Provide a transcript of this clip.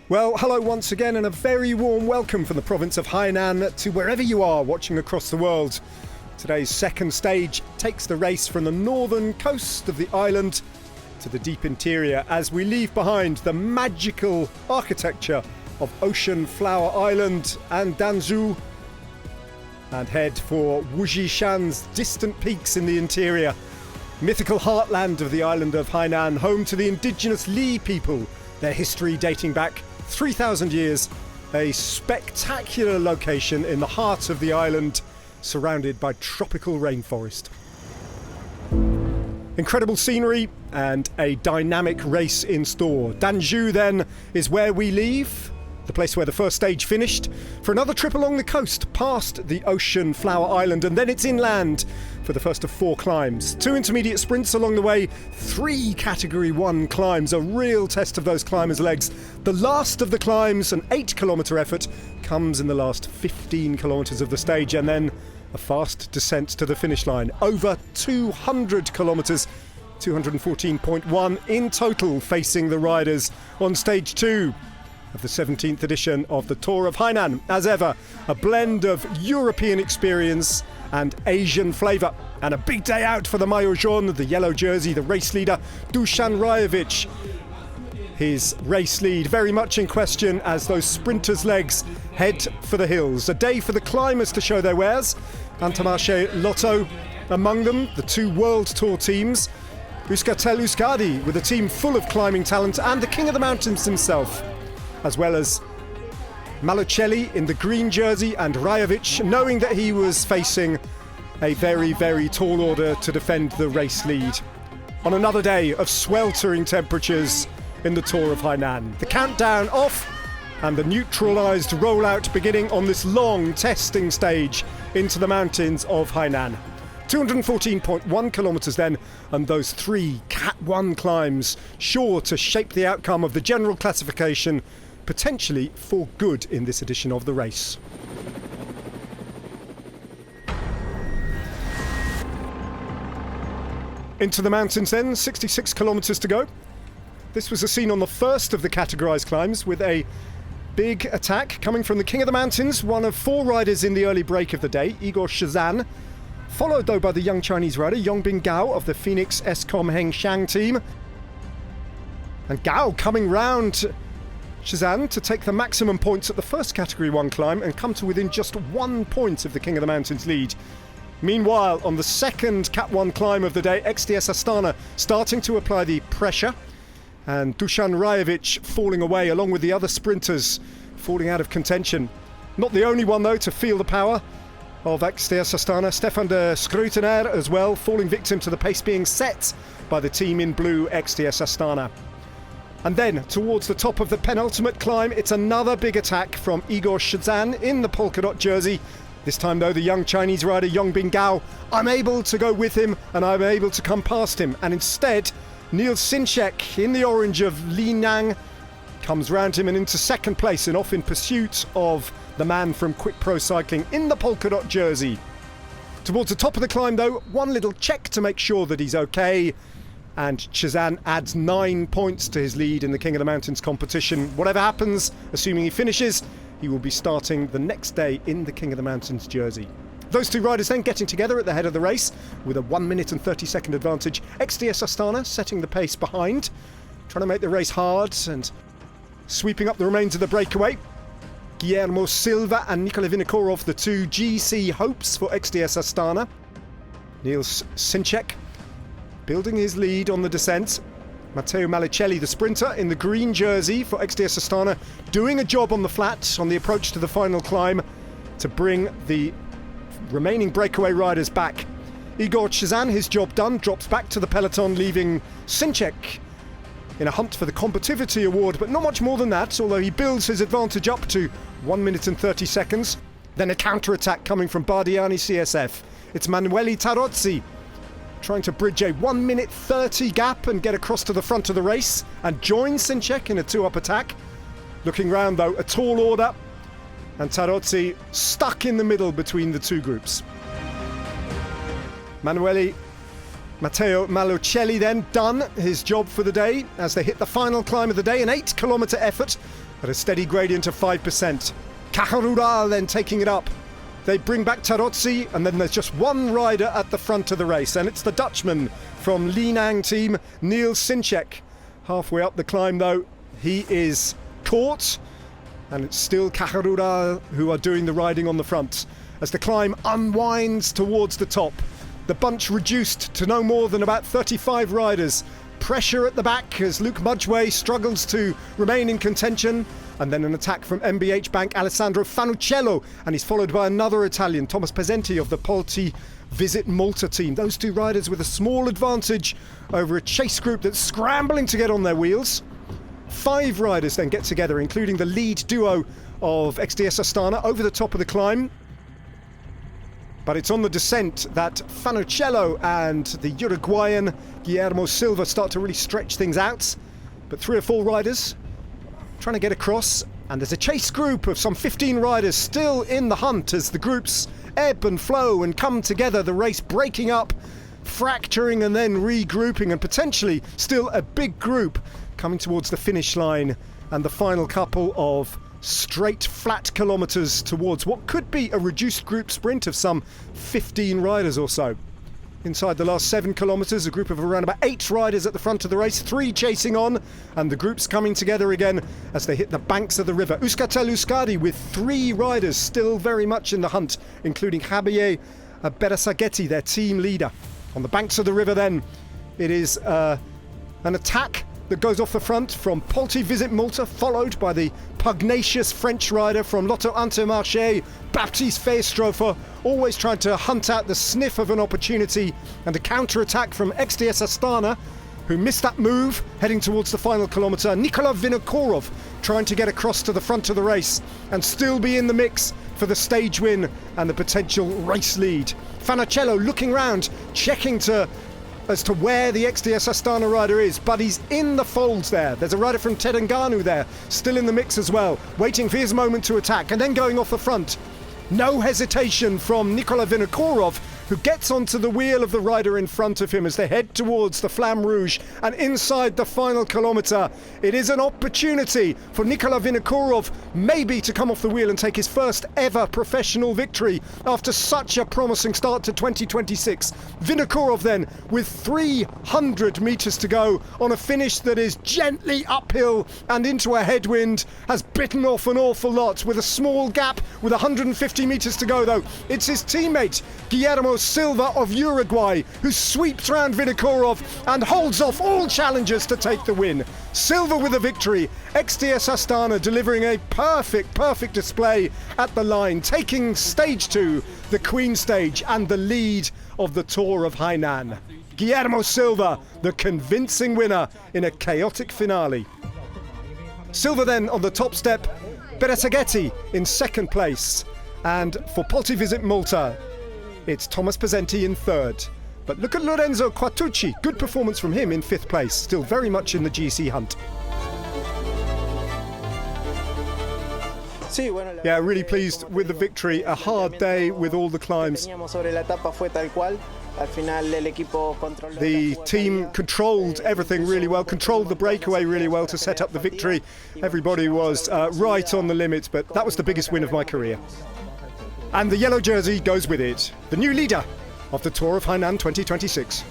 Well, hello once again and a very warm welcome from the province of Hainan to wherever you are watching across the world. Today's second stage takes the race from the northern coast of the island to the deep interior as we leave behind the magical architecture of Ocean Flower Island and Danzhou and head for Wuzhishan's distant peaks in the interior. Mythical heartland of the island of Hainan, home to the indigenous Li people, their history dating back 3,000 years, a spectacular location in the heart of the island, surrounded by tropical rainforest. Incredible scenery and a dynamic race in store. Danzhou then is where we leave, the place where the first stage finished, for another trip along the coast past the Ocean Flower Island, and then it's inland for the first of 4 climbs. 2 intermediate sprints along the way, 3 Category 1 climbs, a real test of those climbers' legs. The last of the climbs, an 8-kilometre effort, comes in the last 15 kilometres of the stage, and then a fast descent to the finish line. Over 200 kilometres, 214.1 in total facing the riders on stage 2 of the 17th edition of the Tour of Hainan. As ever, a blend of European experience and Asian flavour, and a big day out for the maillot jaune, the yellow jersey, the race leader Dušan Rajović. His race lead very much in question as those sprinters' legs head for the hills. A day for the climbers to show their wares. Antamarche Lotto among them, the 2 World Tour teams. Euskaltel-Euskadi with a team full of climbing talent, and the King of the Mountains himself, as well as Malocelli in the green jersey and Rajović, knowing that he was facing a very, very tall order to defend the race lead. On another day of sweltering temperatures in the Tour of Hainan. The countdown off and the neutralised rollout beginning on this long testing stage into the mountains of Hainan. 214.1 kilometres then, and those 3 Cat 1 climbs sure to shape the outcome of the general classification, potentially for good in this edition of the race. Into the mountains then, 66 kilometres to go. This was a scene on the first of the categorised climbs with a big attack coming from the King of the Mountains, one of 4 riders in the early break of the day, Igor Shizan, followed though by the young Chinese rider Yongbing Gao of the Phoenix Escom Hengxiang team. And Gao coming round Shizan to take the maximum points at the first Category 1 climb and come to within just 1 point of the King of the Mountains lead. Meanwhile, on the second Cat 1 climb of the day, XDS Astana starting to apply the pressure, and Dušan Rajović falling away along with the other sprinters, falling out of contention. Not the only one though to feel the power of XDS Astana. Stefan de Scrutenaar as well, falling victim to the pace being set by the team in blue, XDS Astana. And then, towards the top of the penultimate climb, it's another big attack from Igor Shizan in the polka dot jersey. This time though, the young Chinese rider Yongbing Gao unable to go with him, and I'm able to come past him. And instead, Niels Sinchek in the orange of Linang comes round him and into second place, and off in pursuit of the man from Quick Pro Cycling in the polka dot jersey. Towards the top of the climb though, one little check to make sure that he's okay, and Shizan adds 9 points to his lead in the King of the Mountains competition. Whatever happens, assuming he finishes, he will be starting the next day in the King of the Mountains jersey. Those 2 riders then getting together at the head of the race with a 1 minute and 30 second advantage. XDS Astana setting the pace behind, trying to make the race hard and sweeping up the remains of the breakaway. Guillermo Silva and Nikolai Vinokourov, the 2 GC hopes for XDS Astana. Niels Sinchek building his lead on the descent. Matteo Malocelli, the sprinter in the green jersey for XDS Astana, doing a job on the flat on the approach to the final climb to bring the remaining breakaway riders back. Igor Shizan, his job done, drops back to the peloton, leaving Sinchek in a hunt for the Combativity Award, but not much more than that, although he builds his advantage up to 1 minute and 30 seconds. Then a counter-attack coming from Bardiani CSF. It's Manueli Tarozzi trying to bridge a 1 minute 30 gap and get across to the front of the race and join Sinchek in a 2-up attack. Looking round though, a tall order, and Tarozzi stuck in the middle between the 2 groups. Matteo Malocelli then done his job for the day as they hit the final climb of the day, an 8-kilometre effort at a steady gradient of 5%. Cajarural then taking it up. They bring back Tarozzi, and then there's just one rider at the front of the race, and it's the Dutchman from Linang team, Niels Sinchek. Halfway up the climb though, he is caught, and it's still Cajarural who are doing the riding on the front. As the climb unwinds towards the top, the bunch reduced to no more than about 35 riders. Pressure at the back as Luke Mudgway struggles to remain in contention, and then an attack from MBH Bank Alessandro Fanuccello, and he's followed by another Italian, Thomas Pesenti of the Polti VisitMalta team. Those two riders with a small advantage over a chase group that's scrambling to get on their wheels. 5 riders then get together, including the lead duo of XDS Astana over the top of the climb. But it's on the descent that Fanuccello and the Uruguayan Guillermo Silva start to really stretch things out. But 3 or 4 riders trying to get across, and there's a chase group of some 15 riders still in the hunt as the groups ebb and flow and come together, the race breaking up, fracturing and then regrouping, and potentially still a big group coming towards the finish line and the final couple of straight flat kilometres towards what could be a reduced group sprint of some 15 riders or so. Inside the last 7 kilometres, a group of around about 8 riders at the front of the race, 3 chasing on, and the groups coming together again as they hit the banks of the river. Euskaltel-Euskadi with 3 riders still very much in the hunt, including Xabier Berasategi, their team leader. On the banks of the river then, it is an attack that goes off the front from Polti VisitMalta, followed by the pugnacious French rider from Lotto Intermarché, Baptiste Feestrofer, always trying to hunt out the sniff of an opportunity, and a counter-attack from XDS Astana, who missed that move, heading towards the final kilometre. Nikola Vinokourov trying to get across to the front of the race and still be in the mix for the stage win and the potential race lead. Fanuccello looking round, checking as to where the XDS Astana rider is, but he's in the folds there. There's a rider from Terengganu there, still in the mix as well, waiting for his moment to attack, and then going off the front. No hesitation from Nikola Vinokourov, who gets onto the wheel of the rider in front of him as they head towards the Flamme Rouge, and inside the final kilometre, it is an opportunity for Nikola Vinokourov maybe to come off the wheel and take his first ever professional victory after such a promising start to 2026. Vinokourov then, with 300 metres to go on a finish that is gently uphill and into a headwind, has bitten off an awful lot with a small gap with 150 metres to go though. It's his teammate Guillermo Silva of Uruguay who sweeps round Vinokourov and holds off all challengers to take the win. Silva with a victory, XDS Astana delivering a perfect display at the line, taking stage 2, the Queen stage, and the lead of the Tour of Hainan. Guillermo Silva, the convincing winner in a chaotic finale. Silva then on the top step, Berasategi in second place, and for Polti VisitMalta, it's Thomas Pesenti in third. But look at Lorenzo Quattucci, good performance from him in 5th place, still very much in the GC hunt. Yeah, really pleased with the victory. A hard day with all the climbs. The team controlled everything really well, controlled the breakaway really well to set up the victory. Everybody was right on the limit, but that was the biggest win of my career. And the yellow jersey goes with it, the new leader of the Tour of Hainan 2026.